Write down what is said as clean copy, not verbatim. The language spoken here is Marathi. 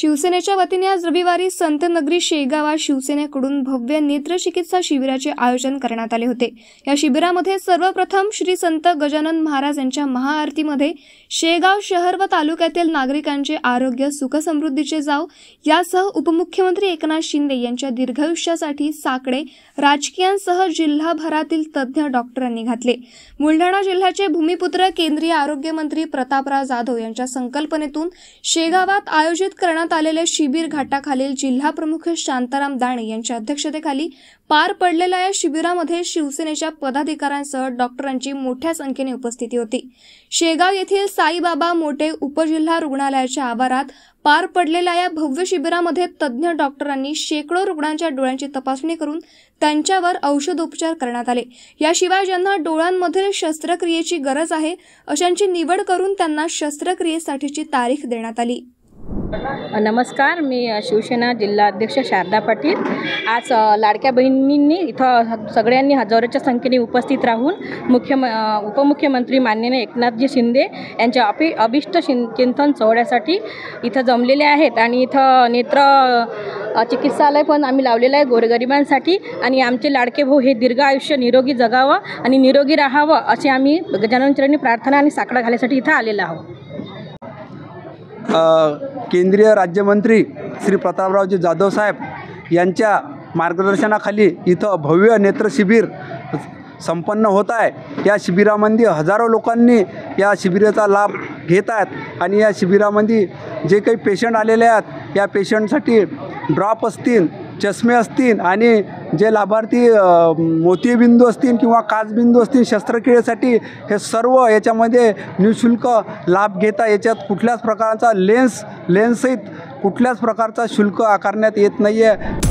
शिवसेनेच्या वतीने आज रविवारी संतनगरी शेगावात शिवसेनेकडून भव्य नेत्र चिकित्सा शिबिराचे आयोजन करण्यात आले होते। या शिबिरामध्ये सर्वप्रथम श्री संत गजानन महाराज यांच्या महाआरतीमध्ये शेगाव शहर व तालुक्यातील नागरिकांचे आरोग्य सुख समृद्धीचे जाव यासह उपमुख्यमंत्री एकनाथ शिंदे यांच्या दीर्घायुष्यासाठी साकडे राजकीयांसह जिल्हाभरातील तज्ञ डॉक्टरांनी घातले। बुलढाणा जिल्ह्याचे भूमिपुत्र केंद्रीय आरोग्य मंत्री प्रतापराव जाधव यांच्या संकल्पनेतून शेगावात आयोजित करण्यात आलेले शिबिर घाटाखालील जिल्हा प्रमुख शांताराम दाणे यांच्या अध्यक्षतेखाली पार पडलेल्या या शिबिरामध्ये शिवसेनेच्या पदाधिकाऱ्यांसह डॉक्टरांची मोठ्या संख्येने उपस्थिती होती। शेगाव येथील साईबाबा मोटे उपजिल्हा रुग्णालयाच्या आवारात पार पडलेल्या या भव्य शिबिरामध्ये तज्ञ डॉक्टरांनी शेकडो रुग्णांच्या डोळ्यांची तपासणी करून त्यांच्यावर औषधोपचार करण्यात आले। याशिवाय ज्यांना डोळ्यांमधील शस्त्रक्रियेची गरज आहे अशांची निवड करून त्यांना शस्त्रक्रियेसाठीची तारीख देण्यात आली। नमस्कार, मी शिवसेना जिल्हा अध्यक्ष शारदा पाटील। आज लाडक्या बहिणींनी इथं सगळ्यांनी हजारोच्या संख्येने उपस्थित राहून उपमुख्यमंत्री माननीय एकनाथजी शिंदे यांच्या अभिष्ट चिंतन सोहळ्यासाठी इथं जमलेले आहेत आणि इथं नेत्र चिकित्सालय पण आम्ही लावलेलं आहे गोरगरिबांसाठी। आणि आमचे लाडके भाऊ हे दीर्घ आयुष्य निरोगी जगावं आणि निरोगी राहावं असे आम्ही गजानन चरणी प्रार्थना आणि साकडा घालण्यासाठी इथं आलेलो आहोत। केंद्रीय राज्यमंत्री श्री प्रतापरावजी जाधव साहेब यांच्या मार्गदर्शनाखाली इथं भव्य नेत्र शिबिर संपन्न होत आहे। या शिबिरामध्ये हजारो लोकांनी या शिबिराचा लाभ घेत आहेत आणि या शिबिरामध्ये जे काही पेशंट आलेले आहेत या पेशंटसाठी ड्रॉप असतील, चष्मे असतील आणि जे लाभार्थी मोतीबिंदू असतील किंवा काचबिंदू असतील शस्त्रक्रियेसाठी हे सर्व याच्यामध्ये निःशुल्क लाभ घेता। याच्यात कुठल्याच प्रकारचा लेन्ससहित कुठल्याच प्रकारचा शुल्क आकारण्यात येत नाही आहे।